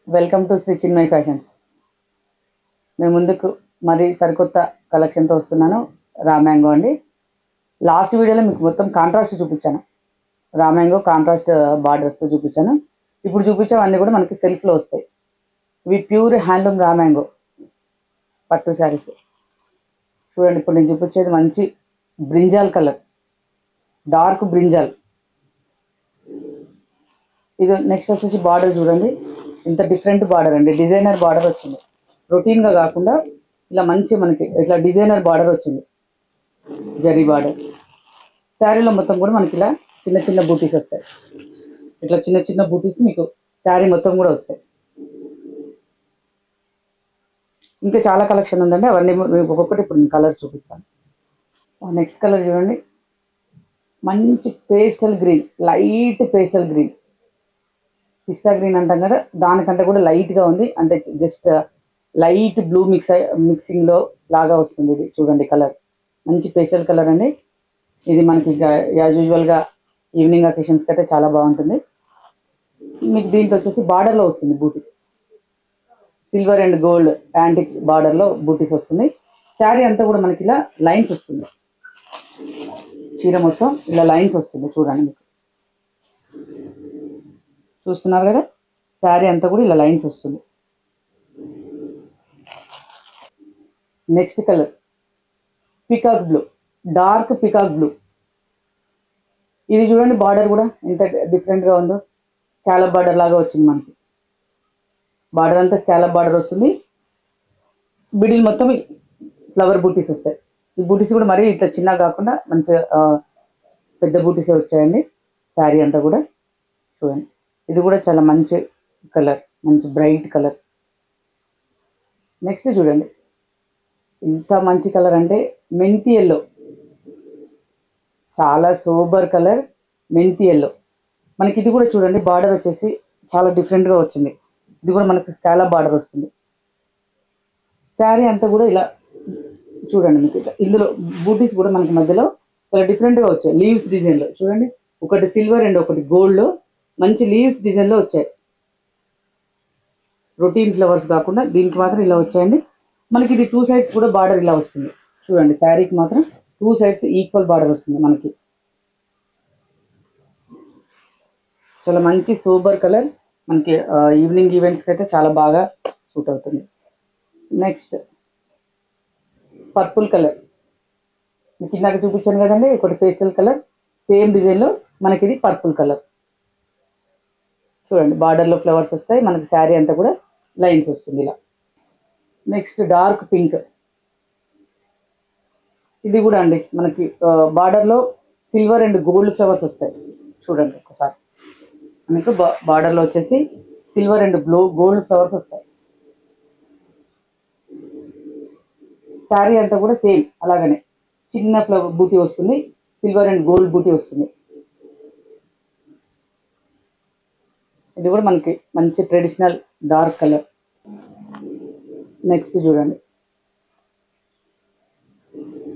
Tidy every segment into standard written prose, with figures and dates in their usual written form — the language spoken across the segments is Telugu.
Welcome to Shri Chinmay Fashions. మేము ముందుకు మరి సరికొత్త కలెక్షన్తో వస్తున్నాను. రామ్యాంగో అండి. లాస్ట్ వీడియోలో మీకు మొత్తం కాంట్రాస్ట్ చూపించాను. రామ్యాంగో కాంట్రాస్ట్ బార్డర్స్తో చూపించాను. ఇప్పుడు చూపించేవన్నీ కూడా మనకి సెల్ఫ్లో వస్తాయి. ఇవి ప్యూర్ హ్యాండ్లూమ్ రామ్యాంగో పట్టు శారీస్. చూడండి, ఇప్పుడు నేను చూపించేది మంచి బ్రింజాల్ కలర్, డార్క్ బ్రింజాల్. ఇది నెక్స్ట్ వచ్చేసి బార్డర్ చూడండి, ఇంత డిఫరెంట్ బార్డర్ అండి. డిజైనర్ బార్డర్ వచ్చింది. రొటీన్గా కాకుండా ఇలా మంచి మనకి ఇట్లా డిజైనర్ బార్డర్ వచ్చింది, జరీ బార్డర్. శారీలో మొత్తం కూడా మనకి ఇలా చిన్న చిన్న బూటీస్ వస్తాయి. ఇట్లా చిన్న చిన్న బూటీస్ మీకు శారీ మొత్తం కూడా వస్తాయి. ఇంకా చాలా కలెక్షన్ ఉందండి, అవన్నీ మీకు ఒక్కొక్కటి ఇప్పుడు నేను కలర్స్ చూపిస్తాను. నెక్స్ట్ కలర్ చూడండి, మంచి pastel green, light pastel green. పిస్తా గ్రీన్ అంటాం కదా, దానికంటే కూడా లైట్గా ఉంది. అంటే జస్ట్ లైట్ బ్లూ మిక్సింగ్లో లాగా వస్తుంది. ఇది చూడండి కలర్, మంచి పేస్టల్ కలర్ అండి. ఇది మనకి యాజ్ యూజువల్గా ఈవినింగ్ అకేషన్స్కి అయితే చాలా బాగుంటుంది. మీకు దీంట్లో వచ్చేసి బార్డర్లో వస్తుంది బూటీ, సిల్వర్ అండ్ గోల్డ్ యాంటిక్ బార్డర్లో బూటీస్ వస్తుంది. శారీ అంతా కూడా మనకి ఇలా లైన్స్ వస్తుంది. చీర మొత్తం ఇలా లైన్స్ వస్తుంది. చూడండి, మీకు చూస్తున్నారు కదా, శారీ అంతా కూడా ఇలా లైన్స్ వస్తుంది. Next colour peacock blue, dark peacock blue. ఇది చూడండి, బార్డర్ కూడా ఎంత డిఫరెంట్గా ఉందో. స్కాలప్ బార్డర్ లాగా వచ్చింది మనకి. బార్డర్ అంతా స్కాలప్ బార్డర్ వస్తుంది. మిడిల్ మొత్తం ఫ్లవర్ బూటీస్ వస్తాయి. ఈ బూటీస్ కూడా మరీ ఇట్లా చిన్నగా కాకుండా మంచిగా పెద్ద బూటీసే వచ్చాయండి. శారీ అంతా కూడా చూడండి, ఇది కూడా చాలా మంచి కలర్, మంచి బ్రైట్ కలర్. నెక్స్ట్ చూడండి, ఇంత మంచి కలర్ అంటే మెంతి ఎల్లో, చాలా సూపర్ కలర్ మెంతి ఎల్లో. మనకి ఇది కూడా చూడండి, బార్డర్ వచ్చేసి చాలా డిఫరెంట్గా వచ్చింది. ఇది కూడా మనకి స్కాలప్ బార్డర్ వస్తుంది. శారీ అంతా కూడా ఇలా చూడండి, మీకు ఇందులో బూటీస్ కూడా మనకి మధ్యలో చాలా డిఫరెంట్గా వచ్చాయి. లీవ్స్ డిజైన్లో చూడండి, ఒకటి సిల్వర్ అండ్ ఒకటి గోల్డ్లో మంచి లీవ్స్ డిజైన్లో వచ్చాయి. రొటీన్ ఫ్లవర్స్ కాకుండా దీనికి మాత్రం ఇలా వచ్చాయండి. మనకి ఇది 2 సైడ్స్ కూడా బార్డర్ ఇలా వస్తుంది. చూడండి, శారీకి మాత్రం 2 సైడ్స్ ఈక్వల్ బార్డర్ వస్తుంది మనకి. చాలా మంచి సూపర్ కలర్, మనకి ఈవినింగ్ ఈవెంట్స్కి అయితే చాలా బాగా సూట్ అవుతుంది. నెక్స్ట్ పర్పుల్ కలర్, మీకు ఇందాక చూపించాను కదండి, ఒకటి పేస్టల్ కలర్, సేమ్ డిజైన్లో మనకి ఇది పర్పుల్ కలర్. చూడండి, బార్డర్లో ఫ్లవర్స్ వస్తాయి, మనకి శారీ అంతా కూడా లైన్స్ వస్తుంది ఇలా. నెక్స్ట్ డార్క్ పింక్, ఇది కూడా అండి మనకి బార్డర్లో సిల్వర్ అండ్ గోల్డ్ ఫ్లవర్స్ వస్తాయి. చూడండి ఒకసారి, మనకు బార్డర్లో వచ్చేసి సిల్వర్ అండ్ గోల్డ్ ఫ్లవర్స్ వస్తాయి. శారీ అంతా కూడా సేమ్ అలాగనే చిన్న ఫ్లవర్ బూటీ వస్తుంది, సిల్వర్ అండ్ గోల్డ్ బూటీ వస్తుంది. ఇది కూడా మనకి మంచి ట్రెడిషనల్ డార్క్ కలర్. నెక్స్ట్ చూడండి,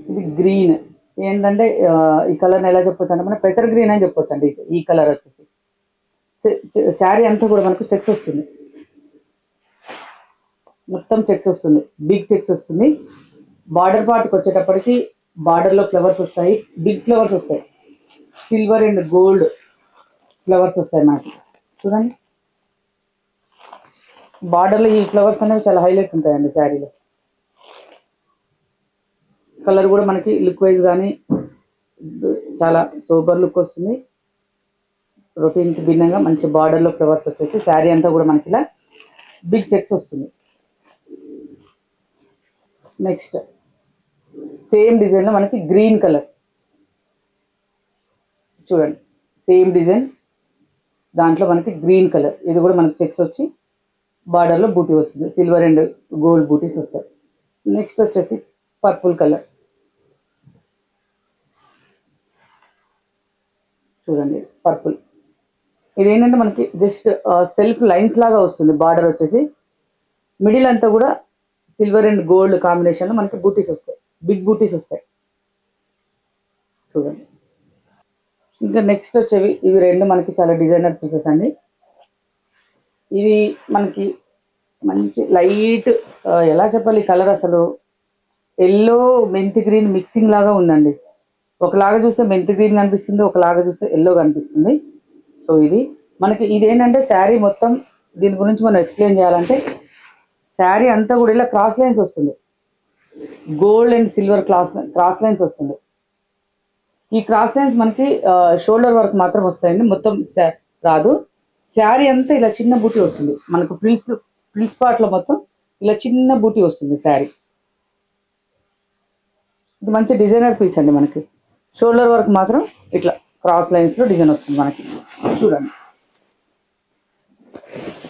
ఇది గ్రీన్. ఏంటంటే ఈ కలర్ని ఎలా చెప్పొచ్చు అంటే మనం పెసర్ గ్రీన్ అని చెప్పొచ్చు అండి. ఈ కలర్ వచ్చేసి శారీ అంతా కూడా మనకు చెక్స్ వస్తుంది, మొత్తం చెక్స్ వస్తుంది, బిగ్ చెక్స్ వస్తుంది. బార్డర్ పార్ట్కి వచ్చేటప్పటికి బార్డర్లో ఫ్లవర్స్ వస్తాయి, బిగ్ ఫ్లవర్స్ వస్తాయి, సిల్వర్ అండ్ గోల్డ్ ఫ్లవర్స్ వస్తాయి మనకి. చూడండి, బార్డర్లో ఈ ఫ్లవర్స్ అనేవి చాలా హైలైట్ ఉంటాయండి శారీలో. కలర్ కూడా మనకి లుక్ వైజ్ కానీ చాలా సూపర్ లుక్ వస్తుంది. రొటీన్కి భిన్నంగా మంచి బార్డర్లో ఫ్లవర్స్ వచ్చేసి శారీ అంతా కూడా మనకి ఇలా బిగ్ చెక్స్ వస్తుంది. నెక్స్ట్ సేమ్ డిజైన్లో మనకి గ్రీన్ కలర్, చూడండి సేమ్ డిజైన్, దాంట్లో మనకి గ్రీన్ కలర్. ఇది కూడా మనకి చెక్స్ వచ్చి బార్డర్లో బూటీ వస్తుంది, సిల్వర్ అండ్ గోల్డ్ బూటీస్ వస్తాయి. నెక్స్ట్ వచ్చేసి పర్పుల్ కలర్, చూడండి పర్పుల్. ఇదేంటంటే మనకి జస్ట్ సెల్ఫ్ లైన్స్ లాగా వస్తుంది. బార్డర్ వచ్చేసి మిడిల్ అంతా కూడా సిల్వర్ అండ్ గోల్డ్ కాంబినేషన్లో మనకి బూటీస్ వస్తాయి, బిగ్ బూటీస్ వస్తాయి. చూడండి, ఇంకా నెక్స్ట్ వచ్చేవి ఇవి రెండు మనకి చాలా డిజైనర్ పీసెస్ అండి. ఇది మనకి మంచి లైట్, ఎలా చెప్పాలి కలర్, అసలు ఎల్లో మెంతి గ్రీన్ మిక్సింగ్ లాగా ఉందండి. ఒకలాగా చూస్తే మెంతి గ్రీన్ కనిపిస్తుంది, ఒకలాగా చూస్తే ఎల్లో కనిపిస్తుంది. సో ఇది మనకి ఇదేంటంటే శారీ మొత్తం, దీని గురించి మనం ఎక్స్ప్లెయిన్ చేయాలంటే శారీ అంతా కూడా ఇలా క్రాస్ లైన్స్ వస్తుంది, gold and silver cross lines వస్తుంది. ఈ క్రాస్ లైన్స్ మనకి షోల్డర్ వర్క్ మాత్రం వస్తాయండి, మొత్తం రాదు. శారీ అంతా ఇలా చిన్న బూటీ వస్తుంది మనకు, ఫ్రిల్స్ పార్ట్లో మొత్తం ఇలా చిన్న బూటీ వస్తుంది శారీ. ఇది మంచి డిజైనర్ పీస్ అండి. మనకి షోల్డర్ వర్క్ మాత్రం ఇట్లా క్రాస్ లైన్స్లో డిజైన్ వస్తుంది మనకి. చూడండి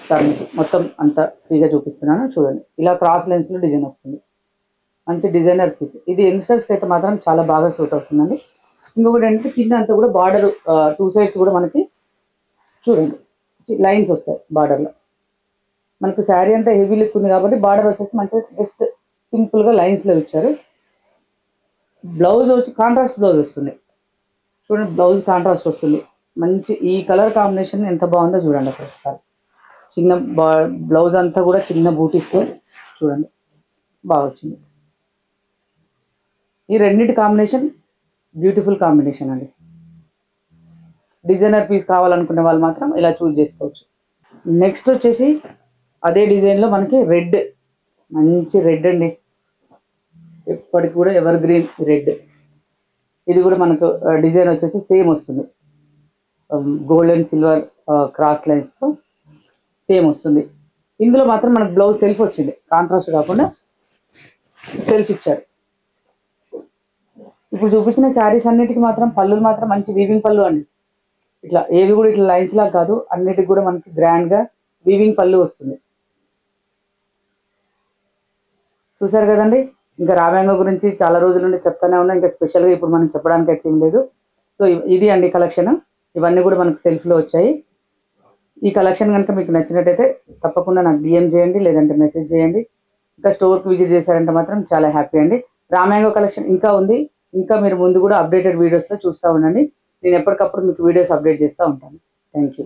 సార్, మొత్తం అంతా ఫ్రీగా చూపిస్తున్నాను చూడండి. ఇలా క్రాస్ లైన్స్లో డిజైన్ వస్తుంది, మంచి డిజైనర్ పీస్. ఇది యంగ్స్టర్స్కి అయితే మాత్రం చాలా బాగా సూట్ అవుతుందండి. ఇంకొకటి ఏంటంటే కింద అంతా కూడా బార్డర్, 2 సైడ్స్ కూడా మనకి చూడండి లైన్స్ వస్తాయి బార్డర్లో. మనకు శారీ అంతా హెవీ లుక్ ఉంది కాబట్టి బార్డర్ వచ్చేసి మంచిగా జస్ట్ సింపుల్గా లైన్స్లో ఇచ్చారు. బ్లౌజ్ వచ్చి కాంట్రాస్ట్ బ్లౌజ్ వస్తుంది చూడండి, బ్లౌజ్ కాంట్రాస్ట్ వస్తుంది. మంచి ఈ కలర్ కాంబినేషన్ ఎంత బాగుందో చూడండి అక్కడ ఒకసారి. చిన్న బ్లౌజ్ అంతా కూడా చిన్న బూటీస్తో చూడండి బాగా వచ్చింది. ఈ రెండింటి కాంబినేషన్ బ్యూటిఫుల్ కాంబినేషన్ అండి. డిజైనర్ పీస్ కావాలనుకునే వాళ్ళు మాత్రం ఇలా చూస్ చేసుకోవచ్చు. నెక్స్ట్ వచ్చేసి అదే డిజైన్లో మనకి రెడ్, మంచి రెడ్ అండి, ఎప్పటికి కూడా ఎవర్ గ్రీన్ రెడ్. ఇది కూడా మనకు డిజైన్ వచ్చేసి సేమ్ వస్తుంది, గోల్డ్ అండ్ సిల్వర్ క్రాస్ లైన్స్తో సేమ్ వస్తుంది. ఇందులో మాత్రం మనకు బ్లౌజ్ సెల్ఫ్ వచ్చింది, కాంట్రాస్ట్ కాకుండా సెల్ఫ్ ఇచ్చారు. ఇప్పుడు చూపించిన శారీస్ అన్నిటికీ మాత్రం పళ్ళులు మాత్రం మంచి వీవింగ్ పళ్ళు అండి. ఇట్లా ఏవి కూడా ఇట్లా లైన్స్ లాగా కాదు, అన్నిటికి కూడా మనకి గ్రాండ్గా వీవింగ్ పళ్ళు వస్తుంది. చూసారు కదండి. ఇంకా రామ్యాంగో గురించి చాలా రోజుల నుండి చెప్తానే ఉన్నా, ఇంకా స్పెషల్గా ఇప్పుడు మనం చెప్పడానికి అయితే ఏం లేదు. సో ఇది అండి కలెక్షన్. ఇవన్నీ కూడా మనకు సెల్ఫ్లో వచ్చాయి. ఈ కలెక్షన్ కనుక మీకు నచ్చినట్టయితే తప్పకుండా నాకు DM చేయండి, లేదంటే మెసేజ్ చేయండి. ఇంకా స్టోర్కి విజిట్ చేశారంటే మాత్రం చాలా హ్యాపీ అండి. రామ్యాంగో కలెక్షన్ ఇంకా ఉంది, ఇంకా మీరు ముందు కూడా అప్డేటెడ్ వీడియోస్లో చూస్తూ ఉండండి. నేను ఎప్పటికప్పుడు మీకు వీడియోస్ అప్డేట్ చేస్తూ ఉంటాను. Thank you.